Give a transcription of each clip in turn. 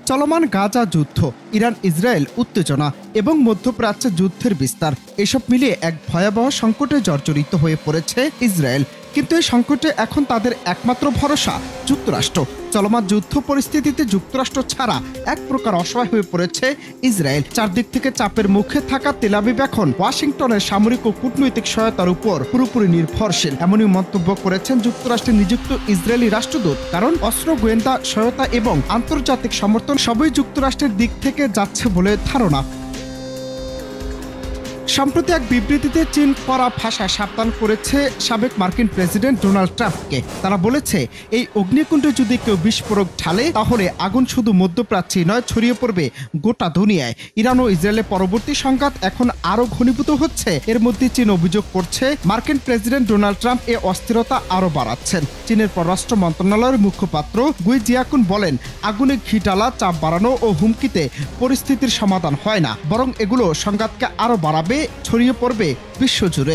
চলমান গাজা যুদ্ধ, Iran Israel উত্তেজনা এবং মধ্যপ্রাচ্যে যুদ্ধের বিস্তার এসব মিলিয়ে এক ভয়াবহ সংকটে জর্জরিত হয়ে পড়েছে ইসরায়েল। কিন্তু এই সংকটে এখন তাদের একমাত্র ভরসা যুক্তরাষ্ট্র। চলমান যুদ্ধ পরিস্থিতিতে যুক্তরাষ্ট্র ছাড়া এক প্রকার অসহায় হয়ে পড়েছে ইসরায়েল। চারদিক থেকে চাপের মুখে থাকা তেল আবিব এখন ওয়াশিংটনের সামরিক ও কূটনৈতিক সহায়তার উপর পুরোপুরি নির্ভরশীল। এমনই মন্তব্য করেছেন যুক্তরাষ্ট্রে নিযুক্ত ইসরায়েলি রাষ্ট্রদূত। কারণ অস্ত্র, গোয়েন্দা সহায়তা এবং আন্তর্জাতিক সমর্থন সবই যুক্তরাষ্ট্রের দিক থেকে যাচ্ছে বলে ধারণা। সম্প্রতি এক বিবৃতিতে চীন কড়া ভাষায় সাবধান করেছে সাবেক মার্কিন প্রেসিডেন্ট ডোনাল্ড ট্রাম্পকে। তারা বলেছে, এই অগ্নিকুণ্ডে যদি কেউ বিস্ফোরক ঢালে তাহলে আগুন শুধু মধ্যপ্রাচ্যেই নয়, ছড়িয়ে পড়বে গোটা দুনিয়ায়। ইরান ও ইসরায়েলের পরবর্তী সংঘাত এখন আরও ঘনীভূত হচ্ছে। এর মধ্যে চীন অভিযোগ করছে মার্কিন প্রেসিডেন্ট ডোনাল্ড ট্রাম্প এ অস্থিরতা আরও বাড়াচ্ছেন। চীনের পররাষ্ট্র মন্ত্রণালয়ের মুখপাত্র গুই জিয়াকুন বলেন, আগুনে ঘি ঢালা, চাপ বাড়ানো ও হুমকিতে পরিস্থিতির সমাধান হয় না, বরং এগুলো সংঘাতকে আরও বাড়াবে, ছড়িয়ে পড়বে বিশ্বজুড়ে।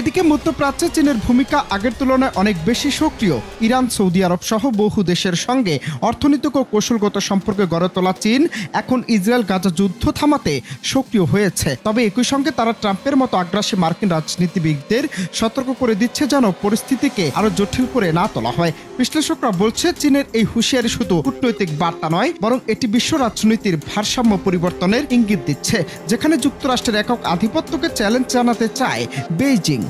এদিকে মধ্যপ্রাচ্যে চীনের ভূমিকা আগের তুলনায় অনেক বেশি সক্রিয়। ইরান, সৌদি আরব সহ বহু দেশের সঙ্গে অর্থনৈতিক ও কৌশলগত সম্পর্ক গড়ে তোলা চীন এখন ইসরায়েল গাজা যুদ্ধ থামাতে সক্রিয় হয়েছে। তবে একই সঙ্গে তারা ট্রাম্পের মতো আগ্রাসী মার্কিন রাজনীতিবিদদের সতর্ক করে দিচ্ছে যেন পরিস্থিতিকে আরো জটিল করে না তোলা হয়। বিশ্লেষকরা বলছে, চীনের এই হুঁশিয়ারি শুধু কূটনৈতিক বার্তা নয়, বরং এটি বিশ্ব রাজনীতির ভারসাম্য পরিবর্তনের ইঙ্গিত দিচ্ছে, যেখানে যুক্তরাষ্ট্রের একক আধিপত্যকে চ্যালেঞ্জ জানাতে চায় বেইজিং।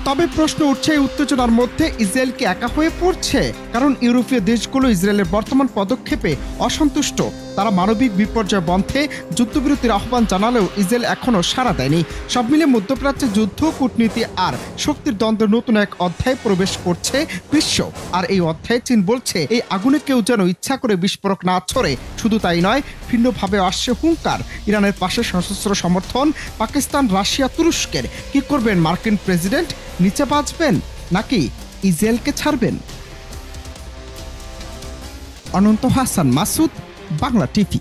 তবে প্রশ্ন উঠছে, এই উত্তেজনার মধ্যে ইসরায়েল কি একা হয়ে পড়ছে? কারণ ইউরোপীয় দেশগুলো ইসরায়েলের বর্তমান পদক্ষেপে অসন্তুষ্ট। তারা মানবিক বিপর্যয় বন্ধে যুদ্ধবিরতির আহ্বান জানালেও ইসরায়েল এখনও সাড়া দেয়নি। সব মিলে মধ্যপ্রাচ্যে যুদ্ধ, কূটনীতি আর শক্তির দ্বন্দ্বের নতুন এক অধ্যায়ে প্রবেশ করছে বিশ্ব। আর এই অধ্যায়ে চীন বলছে, এই আগুনে কেউ যেন ইচ্ছা করে বিস্ফোরক না ছড়ে। শুধু তাই নয়, ভিন্নভাবে আসছে হুঙ্কার। ইরানের পাশে সশস্ত্র সমর্থন, পাকিস্তান, রাশিয়া, তুরস্কের। কি করবেন মার্কিন প্রেসিডেন্ট? নিচে বাঁচবেন নাকি ইসরায়েলকে ছাড়বেন? অনন্ত হাসান মাসুদ, বাংলা টিভি।